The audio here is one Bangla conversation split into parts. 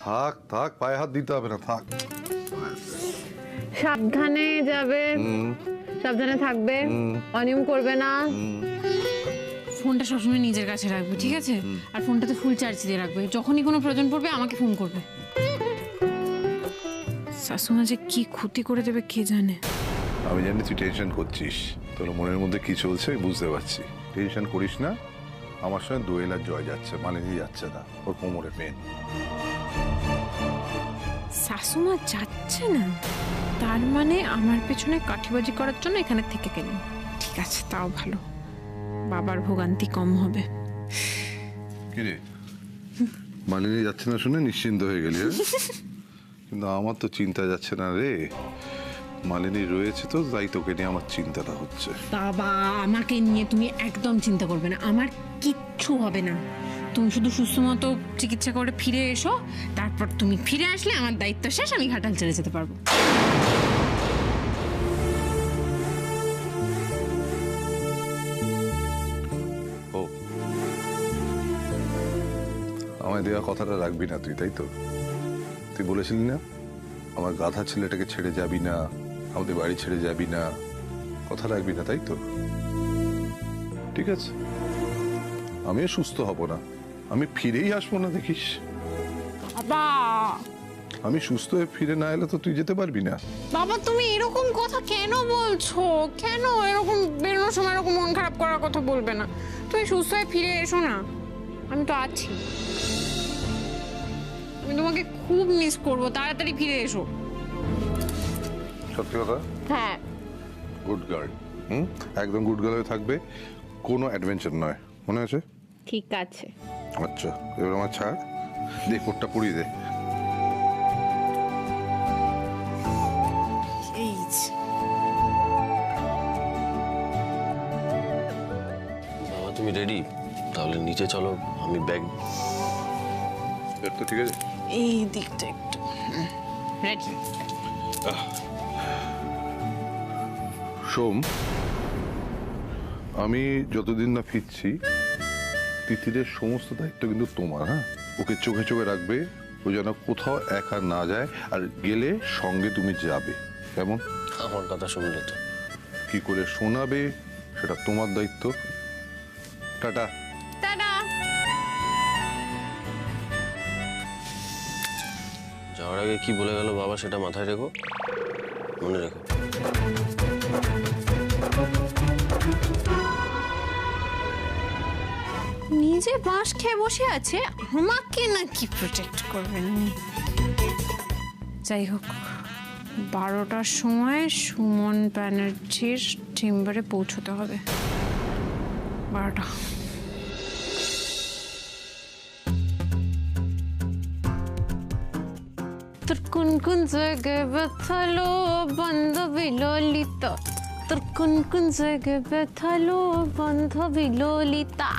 থাক থাক, পায়ে হাত দিতে হবে না, থাক। সাবধানে যাবে, সাবধানে থাকবে, অনিয়ম করবে না। ফোনটা সবসময় নিজের কাছে রাখবে, ঠিক আছে? আর ফোনটাতে ফুল চার্জ দিয়ে রাখবে, যখনই কোনো প্রয়োজন পড়বে আমাকে ফোন করবে। শাশুমা যে কি ক্ষতি করে দেবে কে জানে। আমি জানি তুই টেনশন করছিস, তোর মনের মধ্যে কি চলছে বুঝতে পারছি। টেনশন করিস না, আমার সঙ্গে দোয়েলার জয় যাচ্ছে, মালিনী যাচ্ছে না, ওর কোমরে পেন। শাশুমা যাচ্ছে না, তার মানে আমার পেছনে কাঠিবাজি করার জন্য এখানে থেকে গেলেন। ঠিক আছে, তাও ভালো, বাবার ভোগান্তি কম হবে। কিরে, মালিনী যাচ্ছে না শুনে নিশ্চিন্ত হয়ে গেলি? কিন্তু আমার তো চিন্তা যাচ্ছে না রে, মালিনী রয়েছে তো, তাই তোকে নিয়ে আমার চিন্তাটা হচ্ছে। বাবা, আমাকে নিয়ে তুমি একদম চিন্তা করবে না, আমার কিচ্ছু হবে না। তুমি শুধু সুস্থ মতো চিকিৎসা করে ফিরে এসো, তারপর তুমি ফিরে আসলে আমার দায়িত্ব শেষ, আমি ঘাটাল চলে যেতে পারবো। ও, আমায় দেওয়া কথাটা রাখবি না তুই, তাই তো? তুই বলেছিলি না আমার গাধা ছেলেটাকে ছেড়ে যাবি না, আমাদের বাড়ি ছেড়ে যাবি না, কথা রাখবি না, তাই তো? ঠিক আছে, আমিও সুস্থ হব না, আমি ফিরেই আসবো না, দেখিস। বাবা, আমি সুস্থ হয়ে ফিরে না এলে তো তুই যেতে পারবি না। বাবা তুমি এরকম কথা কেন বলছো? কেন এরকম বেরোনোর সময় এরকম মন খারাপ করার কথা বলবে না? তুমি সুস্থ হয়ে ফিরে এসো না, আমি তো আছি। আমি তোমাকে খুব মিস করবো, তাড়াতাড়ি ফিরে এসো। সত্যি কথা? হ্যাঁ। Good girl. একদম গুড গার্ল হয়ে থাকবে, কোনো অ্যাডভেঞ্চার নয়, মনে আছে? ঠিক আছে। আচ্ছা, এবার আমার ছাড়, দে কোটটা পরিয়ে দে। বাবা তুমি রেডি? তাহলে নিচে চলো, আমি ব্যাগ। তো ঠিক আছে, এই দিকটা একটু রেডি। সোম, আমি যতদিন না ফিরছি তিতিরের সমস্ত দায়িত্ব কিন্তু তোমার। হ্যাঁ, ওকে চোখে চোখে রাখবে, ও যেন কোথাও একা না যায়, আর গেলে সঙ্গে তুমি যাবে, কেমন? আমার কথা শুনলে তো। কি করে শোনাবে সেটা তোমার দায়িত্ব। টাটা। টাটা। যাওয়ার আগে কি বলে গেল বাবা সেটা মাথায় রেখো, মনে রেখো। নিজে বাঁশ খেয়ে বসে আছে, আমাকে নাকি প্রোটেক্ট করবেন? যাই হোক, 12টার সময় সুমন ব্যানার্জির চেম্বারে পৌঁছতে হবে। 12টা। তোর কোন কোন জায়গায় ব্যথালো বান্ধবী ললিতা, তোর কোন কোন জায়গায় ব্যথালো বান্ধবী ললিতা।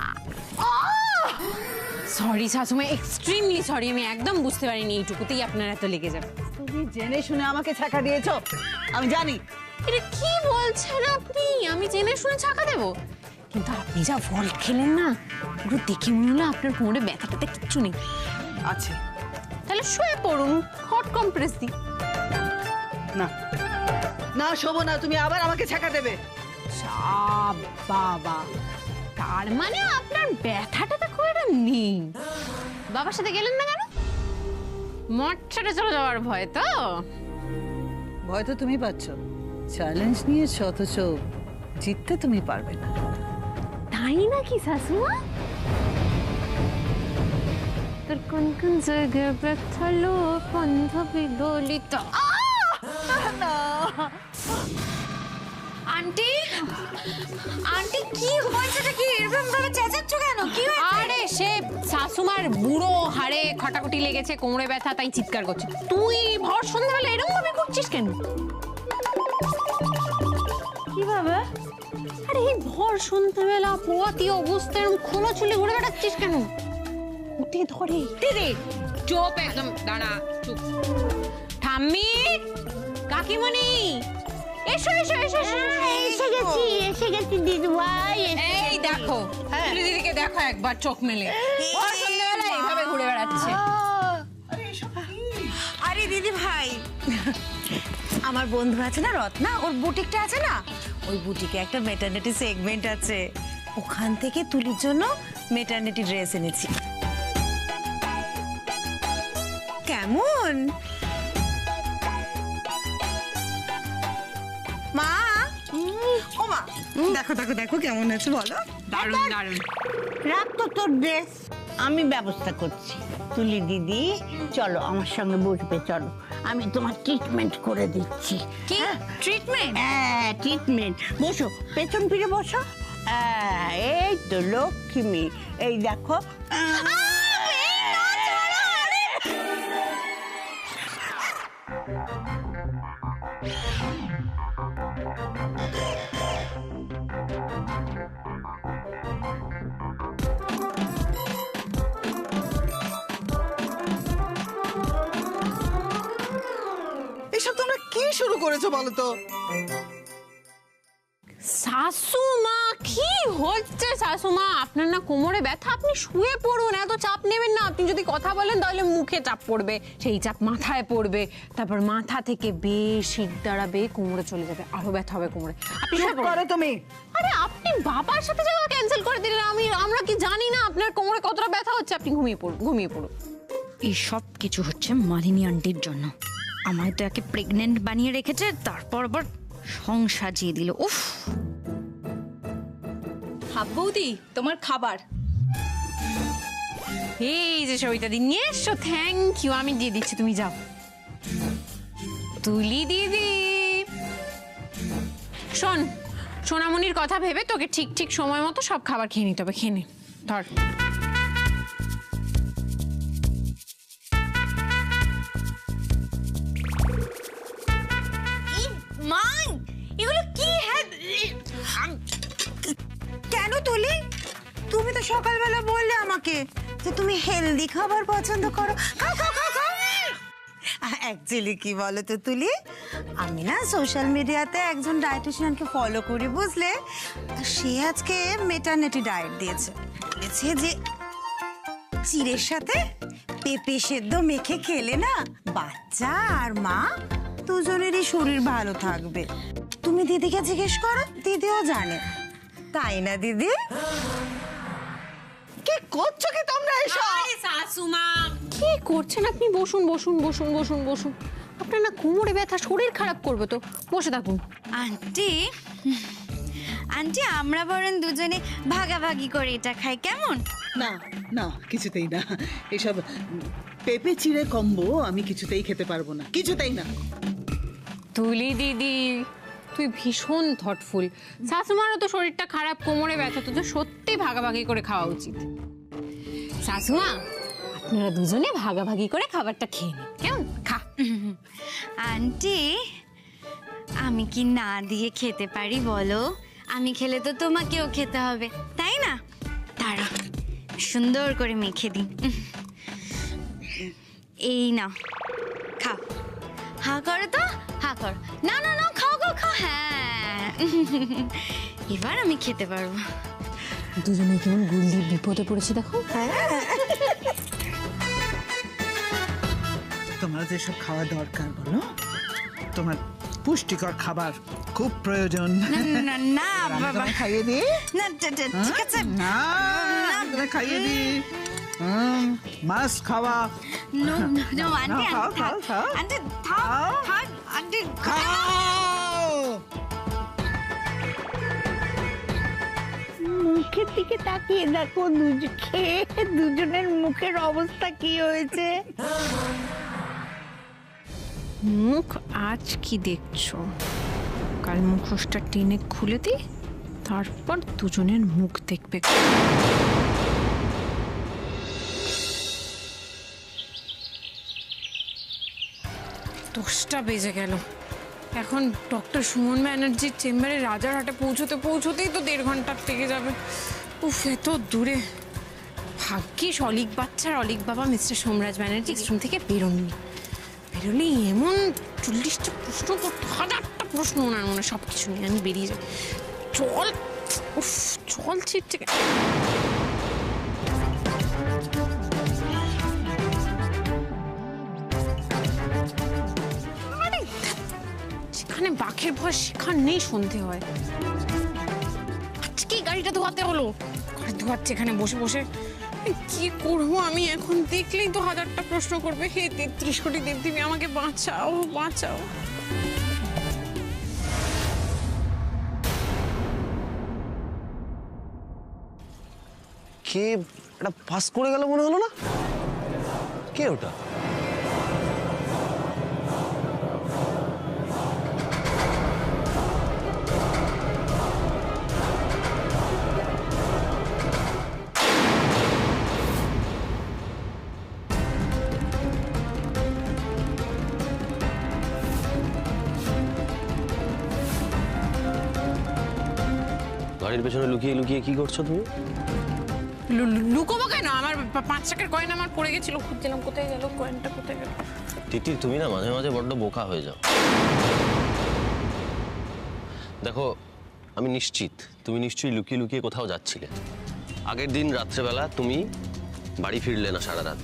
সরি শাশুমা, এক্সট্রিমলি সরি, আমি একদম বুঝতে পারিনি এইটুকুতেই আপনার এত লেগে যাবে। তুমি জেনে শুনে আমাকে ছাকা দিয়েছো, আমি জানি। এটা কি বলছেন আপনি? আমি জেনে শুনে ছাকা দেব? কিন্তু আপনি যা ভল্ট খেলেন না, পুরো দেখে মনে হলো আপনার কোমরে ব্যথাটাতে কিচ্ছু নেই। আছে। তাহলে শুয়ে পড়ুন, হট কম্প্রেস দিই। না না, শোভো না, তুমি আবার আমাকে ছাকা দেবে। বাবা, তার মানে আপনার ব্যথাটা খুব একটা নেই। বাবার সাথে গেলেন না কেন? মঠ ছেড়ে চলে যাওয়ার ভয় তো? ভয় তো তুমি পাচ্ছ, চ্যালেঞ্জ নিয়েছো, অথচ জিততে তুমি পারবে না। তাই নাকি শাশুমা? তোর কোন কোন জায়গায় ব্যথালো বান্ধবী ললিতা। আন্টি, আন্টি কি হয়েছে? কি এরকম ভাবে চেঁচাচ্ছ কেন? কি হয়েছে? আরে সে শাশুমার বুড়ো হাড়ে খটাখটি লেগেছে, কোমরে ব্যথা, তাই চিৎকার করছে। তুই ভর সন্ধ্যাবেলা এরকম ভাবে করছিস কেন? কিভাবে? আরে এই ভর সন্ধ্যাবেলা পোয়াতি অবস্থায় এরকম খোলা চুলে ঘুরে বেড়াচ্ছিস কেন? হতে ধরে দিদি, চুপ একদম, দাঁড়া, চুপ। ঠাম্মি, কাকিমণি, এসো এসো এসো এসে গেছি দিদিভাই। এই দেখো, দিদিকে দেখো একবার চোখ মেলে, ভর সন্ধ্যাবেলা এইভাবে ঘুরে বেড়াচ্ছে। আমার বন্ধু আছে না রত্না, ওর বুটিকটা আছে না, ওই বুটিকে একটা মেটার্নিটি সেগমেন্ট আছে, ওখান থেকে তুলির জন্য মেটার্নিটি ড্রেস এনেছি। কেমন মা? ও মা, দেখো দেখো দেখো কেমন আছে বলো। দারুণ দারুণ। রাখ তো তোর ড্রেস, আমি ব্যবস্থা করছি। তুলি দিদি, চলো আমার সঙ্গে বসবে, চলো আমি তোমার ট্রিটমেন্ট করে দিচ্ছি। কি ট্রিটমেন্ট? হ্যাঁ ট্রিটমেন্ট, বসো পেছন ফিরে বসো। এই তো লক্ষ্মী, এই দেখো। এসব তোমরা কি শুরু করেছো বলো তো? শাশুমা কি হচ্ছে? শাশুমা আপনার না কোমরে ব্যথা, আপনি শুয়ে পড়ুন, এত চাপ নেবেন না। আপনি যদি কথা বলেন তাহলে মুখে চাপ পড়বে, সেই চাপ মাথায় পড়বে, তারপর মাথা থেকে বেশ শীত দাঁড়াবে, কোমরে চলে যাবে, আরো ব্যথা হবে কোমরে। আপনি শুয়ে পড়ুন। করো তুমি। আরে আপনি বাবার সাথে যাওয়া ক্যান্সেল করে দিলেন, আমরা কি জানি না আপনার কোমরে কতটা ব্যথা হচ্ছে? আপনি ঘুমিয়ে পড়ুন, ঘুমিয়ে পড়ুন। এই সব কিছু হচ্ছে মালিনী আন্টির জন্য। আমায় তো একে প্রেগনেন্ট বানিয়ে রেখেছে, তারপর আবার সং সাজিয়ে দিল। উফ! বৌদি তোমার খাবার এই যে সবিতা দি নিয়ে এসো। থ্যাংক ইউ, আমি দিয়ে দিচ্ছি, তুমি যাও। তুলি দিদি শোন, সোনামণির কথা ভেবে তোকে ঠিক ঠিক সময় মতো সব খাবার খেয়ে নিতে হবে। খেয়ে নে, ধর। মা, এগুলো কি? হ্যাঁ, কেন তুলি? তুমি তো সকালবেলা বললে আমাকে যে তুমি হেলদি খাবার পছন্দ করো। খাও খাও খাও খাও। অ্যাকচুয়ালি কি বলো তো তুলি, আমি না সোশ্যাল মিডিয়াতে একজন ডায়েটিশিয়ানকে ফলো করি, বুঝলে? সে আজকে মেটার্নিটি ডায়েট দিয়েছে। বলেছে যে চিড়ের সাথে পেঁপে সেদ্ধ মেখে খেলে না বাচ্চা আর মা দুজনেরই শরীর ভালো থাকবে। তুমি দিদিকে জিজ্ঞেস করো, দিদিও জানে, তাই না দিদি? কি করছো কি তোমরা এসব? আরে শাশুমা কি করছেন আপনি? বসুন বসুন বসুন বসুন বসুন। আপনার না কোমরে ব্যথা, শরীর খারাপ করবে তো, বসে থাকুন। আন্টি, আন্টি আমরা বরং দুজনে ভাগাভাগি করে এটা খাই, কেমন? না না, কিছুতেই না। এসব পেঁপে চিড়ে কম্বো আমি কিছুতেই খেতে পারবো না, কিছুতেই না। তুলি দিদি তুই ভীষণ থটফুল। শাশুমারও তো শরীরটা খারাপ, কোমরে ব্যথা, তো সত্যি ভাগাভাগি করে খাওয়া উচিত। শাশুমা আপনারা দুজনে ভাগাভাগি করে খাবারটা খেয়ে নিন, কেমন? খা। আন্টি, আমি কি না দিয়ে খেতে পারি বলো? আমি খেলে তো তোমাকেও খেতে হবে, তাই না? তারা সুন্দর করে মেখে দিই। এই নাও, খাও। হা করো তো, হা করো। না না না, খাও খাও খাও। হ্যাঁ, এবার আমি খেতে পারবো। দুজনে কেমন গুল্লির বিপদে পড়েছে দেখো। তোমার যেসব খাওয়া দরকার বলো, তোমার পুষ্টিকর খাবার খুব প্রয়োজন। না না না বাবা, খাইয়ে দিই না ঠিক আছে। না, খাইয়ে দিই। মাছ খাওয়া। নো নো আন্টি, খাও, খাও, খাও। আন্টি থাক থাক আন্টি। খাও। মুখের দিকে তাকিয়ে দেখো, খেয়ে দুজনের মুখের অবস্থা কি হয়েছে। মুখ আজ কি দেখছো? কাল মুখোশটা টেনে খুলে দিই, তারপর দুজনের মুখ দেখবে। 10টা বেজে গেল। এখন ডক্টর সুমন ব্যানার্জির চেম্বারে রাজারহাটে পৌঁছতেই তো 1.5 ঘন্টা থেকে যাবে। উফ, এত দূরে। ভাগ্যিস অলিক বাচ্চার অলিক বাবা মিস্টার সোমরাজ ব্যানার্জি স্টেশন থেকে বেরোননি। বেরোলেই এমন 40টা প্রশ্ন করতো, 1000টা প্রশ্ন ওনার মনে, সব কিছু নিয়ে। আমি বেরিয়ে যাই। চল, উফ চল ছিটছে। এখানে বাঘের ভয় শেখার নেই, সন্ধে হয়। আজকে গাড়িটা ধোয়াতে হলো, ধোয়াচ্ছে এখানে বসে বসে। কি করবো আমি এখন? দেখলেই তো হাজারটা প্রশ্ন করবে। হে 33 কোটি দেবদেবী, আমাকে বাঁচাও বাঁচাও। কে একটা পাস করে গেল মনে হলো না? কে ওটা? গাড়ির পেছনে লুকিয়ে লুকিয়ে কি করছো তুমি? লুকোবো কেন? আমার 5 টাকার কয়েন আমার পড়ে গেছিল, খুঁজছিলাম কোথায় গেল কয়েনটা, কোথায় গেল। তিতির, তুমি না মাঝে মাঝে বড্ড বোকা হয়ে যাও। দেখো, আমি নিশ্চিত তুমি নিশ্চয়ই লুকিয়ে লুকিয়ে কোথাও যাচ্ছিলে। আগের দিন রাত্রেবেলা তুমি বাড়ি ফিরলে না সারা রাত।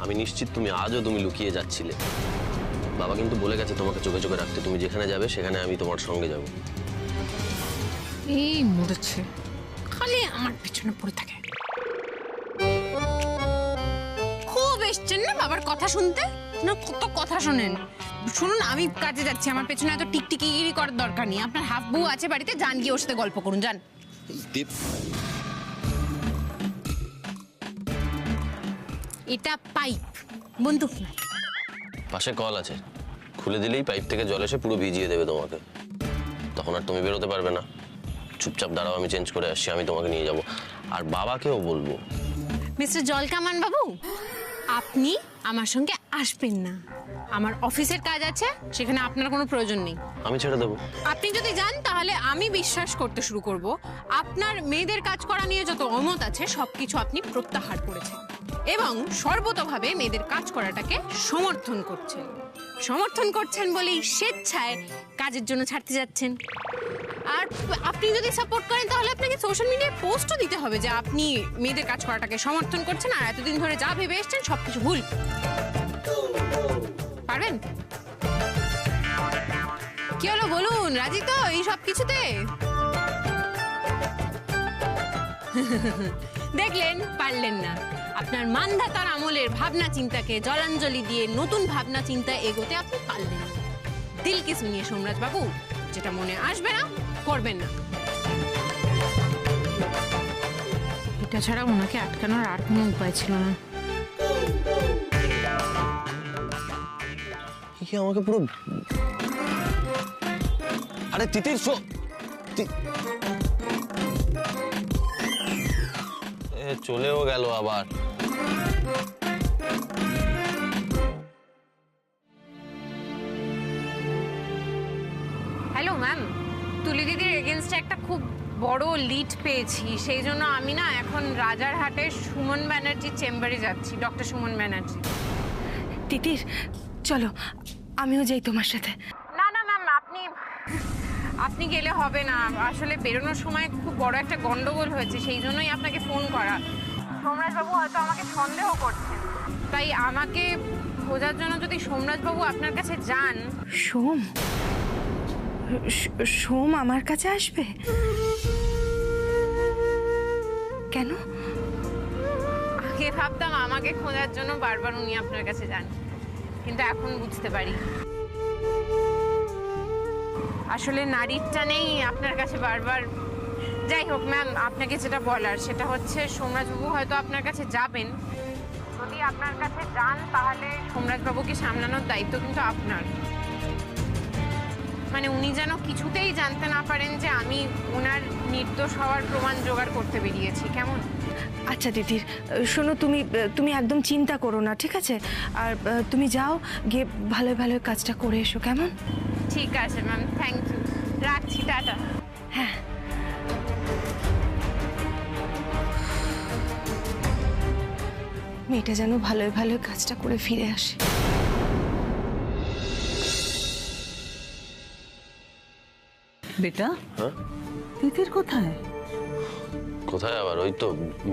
আমি নিশ্চিত তুমি আজও লুকিয়ে যাচ্ছিলে। বাবা কিন্তু বলে গেছে তোমাকে চোখে চোখে রাখতে। তুমি যেখানে যাবে সেখানে আমি তোমার সঙ্গে যাব। এই মরেছে, খালি আমার পেছনে পড়ে থাকে। খুব এসছেন না বাবার কথা শুনতে? না, কত কথা শোনেন। শুনুন, আমি কাজে যাচ্ছি, আমার পেছনে এত টিকটিকিগিরি করার দরকার নেই। আপনার হাফ বউ আছে বাড়িতে, যান গিয়ে ওর সাথে গল্প করুন, যান। এটা পাইপ, বন্দুক না। পাশে কল আছে, খুলে দিলেই পাইপ থেকে জল এসে পুরো ভিজিয়ে দেবে তোমাকে। তখন আর তুমি বেরোতে পারবে না। চুপচাপ দাঁড়াও, আমি চেঞ্জ করে আসছি, আমি তোমাকে নিয়ে যাব। আর বাবাকেও বলবো। মিস্টার জলকামান বাবু, আপনি আমার সঙ্গে আসবেন না। আমার অফিসের কাজ আছে, সেখানে আপনার কোনো প্রয়োজন নেই। আমি ছেড়ে দেবো। আপনি যদি যান তাহলে আমি বিশ্বাস করতে শুরু করব আপনার মেয়েদের কাজ করা নিয়ে যত অমত আছে সবকিছু আপনি প্রত্যাহার করেছেন এবং সর্বতোভাবে মেয়েদের কাজ করাটাকে সমর্থন করছেন। সমর্থন করছেন বলেই স্বেচ্ছায় কাজের জন্য ছাড়তে যাচ্ছেন। আর আপনি যদি সাপোর্ট করেন তাহলে আপনাকে সোশ্যাল মিডিয়ায় পোস্টও দিতে হবে যে আপনি মেয়েদের কাজ করাটাকে সমর্থন করছেন আর এতদিন ধরে যা ভেবে এসছেন সবকিছু ভুল। পারবেন? কি হলো বলুন, রাজি তো এই সব কিছুতে? দেখলেন, পারলেন না। আপনার মানধাতার আমলের ভাবনা চিন্তাকে জলাঞ্জলি দিয়ে নতুন ভাবনা চিন্তা এগোতে আপনি পারলেন না। দিল কি শুনিয়ে সোমরাজ বাবু, যেটা মনে আসবে না করবেন না। এটা ছাড়া ওনাকে আটকানোর আর কোনো উপায় ছিল না। কি আমাকে পুরো... আরে তিতির, চলেও গেল আবার। হ্যালো ম্যাম, তুলি দিদির এগেনস্টে একটা খুব বড় লিড পেয়েছি, সেই জন্য আমি না এখন রাজারহাটে সুমন ব্যানার্জির চেম্বারে যাচ্ছি, ডক্টর সুমন ব্যানার্জি। তিতির, চলো আমিও যাই তোমার সাথে। না না ম্যাম, আপনি গেলে হবে না। আসলে বেরোনোর সময় খুব বড় একটা গন্ডগোল হয়েছে, সেই জন্যই আপনাকে ফোন করা। সোমরাজবাবু হয়তো আমাকে সন্দেহ করছেন, তাই আমাকে খোঁজার জন্য যদি সোমরাজবাবু আপনার কাছে যান। সোম আমার কাছে আসবে কেন? আগে ভাবতাম আমাকে খোঁজার জন্য বারবার উনি আপনার কাছে যান, কিন্তু এখন বুঝতে পারি আসলে নারীর টানেই আপনার কাছে বারবার। যাই হোক ম্যাম, আপনাকে যেটা বলার সেটা হচ্ছে সোমরাজবাবু হয়তো আপনার কাছে যাবেন। যদি আপনার কাছে যান তাহলে সোমরাজবাবুকে সামলানোর দায়িত্ব কিন্তু আপনার। মানে উনি যেন কিছুতেই জানতে না পারেন যে আমি ওনার নির্দোষ হওয়ার প্রমাণ জোগাড় করতে বেরিয়েছি, কেমন? আচ্ছা তিতির, শোনো, তুমি একদম চিন্তা করো না, ঠিক আছে? আর তুমি যাও, গিয়ে ভালো ভালো কাজটা করে এসো, কেমন? ঠিক আছে ম্যাম, থ্যাংক ইউ, রাখছি, টাটা। হ্যাঁ, মেয়েটা যেন ভালো ভালো কাজটা করে ফিরে আসে। বেটা, হ্যাঁ? তিতির কোথায়? কোথায় আবার? ওই তো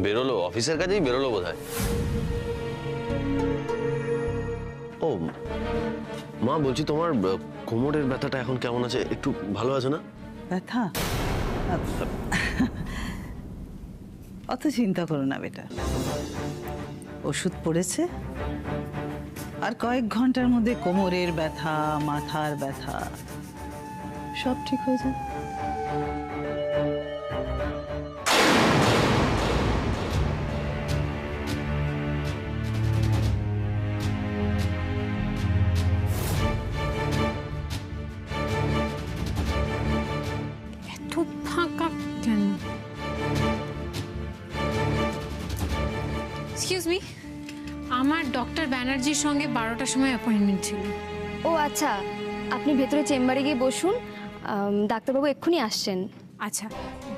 বেরোলো, অফিসের কাজেই বেরোলো বোধহয়। ও মা বলছি তোমার কোমরের ব্যথাটা এখন কেমন আছে? একটু ভালো আছে না? ব্যথা? অত চিন্তা করো না বেটা, ওষুধ পড়েছে, আর কয়েক ঘন্টার মধ্যে কোমরের ব্যথা, মাথার ব্যথা সব ঠিক হয়ে যাবে। এত ফাঁকা কেন? এক্সকিউজ মি, আমার ডক্টর ব্যানার্জির সঙ্গে 12টার সময় অ্যাপয়েন্টমেন্ট ছিল। ও আচ্ছা, আপনি ভেতরে চেম্বারে গিয়ে বসুন, ডাক্তারবাবু এক্ষুনি আসছেন। আচ্ছা,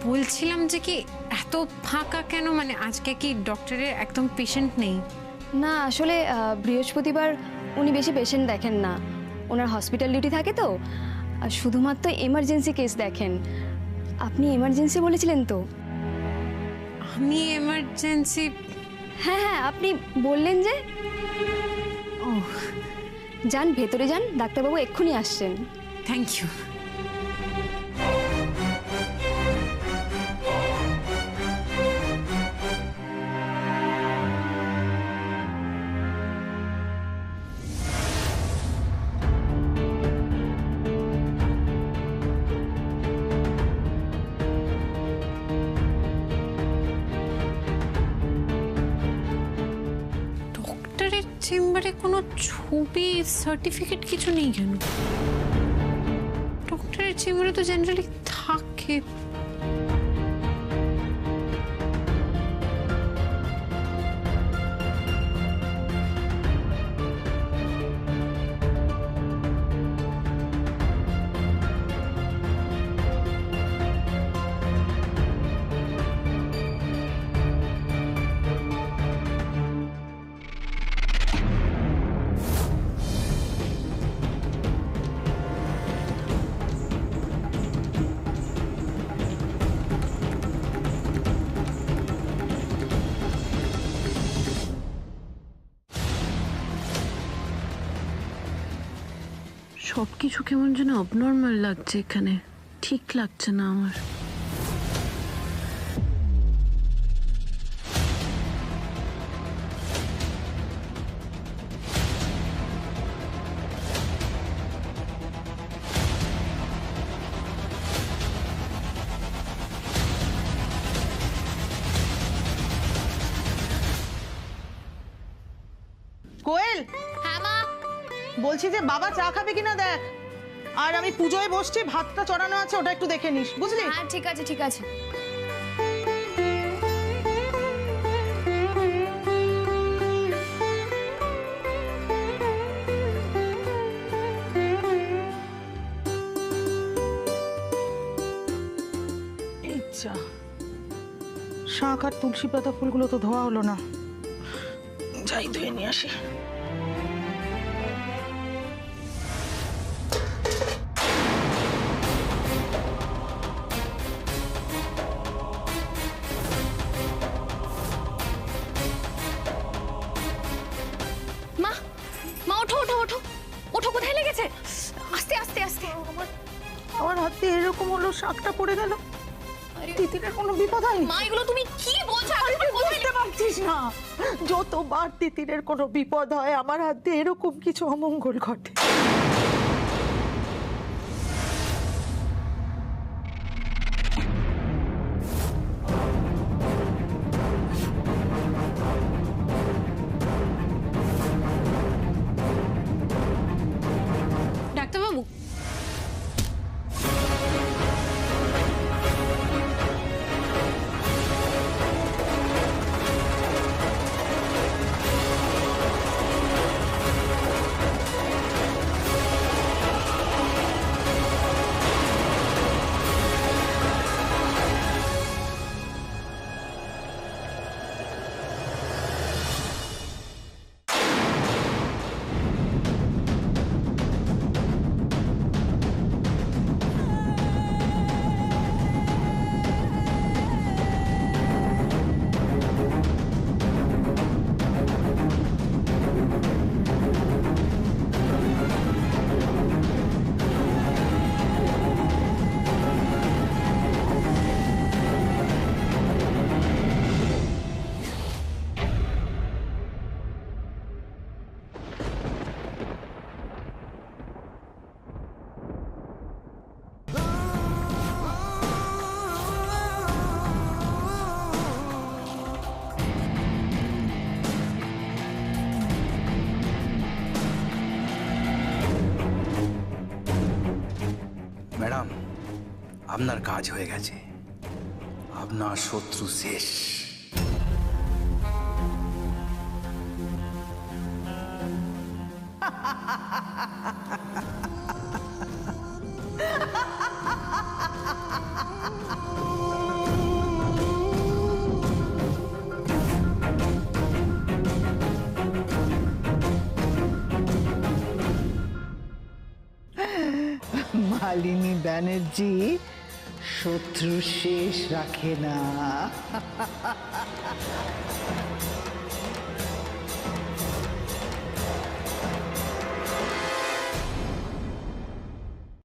বলছিলাম যে কি এত ফাঁকা কেন, মানে আজকে কি ডক্টরের একদম পেশেন্ট নেই? না আসলে বৃহস্পতিবার উনি বেশি পেশেন্ট দেখেন না, ওনার হসপিটাল ডিউটি থাকে তো, আর শুধুমাত্র এমার্জেন্সি কেস দেখেন। আপনি এমার্জেন্সি বলেছিলেন তো? আমি এমার্জেন্সি? হ্যাঁ হ্যাঁ, আপনি বললেন যে। ও যান, ভেতরে যান, ডাক্তারবাবু এক্ষুনি আসছেন। Thank you. ডক্টরের চেম্বারে কোনো ছবি, সার্টিফিকেট কিছু নেই কেন? ডক্টরের চেম্বারে তো জেনারেলি থাকে। সবকিছু কেমন যেন অবনর্মাল লাগছে এখানে, ঠিক লাগছে না আমার। কোয়েল, বলছি যে বাবা চা খাবে কিনা দেখ, আর আমি পুজোয় বসছি, ভাতটা চড়ানো আছে, ওটা একটু দেখে নিস, বুঝলি? হ্যাঁ ঠিক আছে ঠিক আছে। এই যা, শাক আর তুলসী পাতা ফুলগুলো তো ধোয়া হলো না, যাই ধুয়ে নিয়ে আসি। মা, মা ওঠো ওঠো ওঠো ওঠো, কোথায় লেগেছে? আস্তে আস্তে আস্তে। আমার হাত দিয়ে এরকম হলো, শাকটা পড়ে গেল। তিতিরের কোনো বিপদ হয়নি? মা এগুলো তুমি কি বলছো? বুঝতে পারছিস না, যতবার তিতিরের কোনো বিপদ হয় আমার হাত দিয়ে এরকম কিছু অমঙ্গল ঘটে। ডাক্তারবাবু, আপনার কাজ হয়ে গেছে, আপনার শত্রু শেষ। মালিনী ব্যানার্জি শত্রু শেষ রাখে না।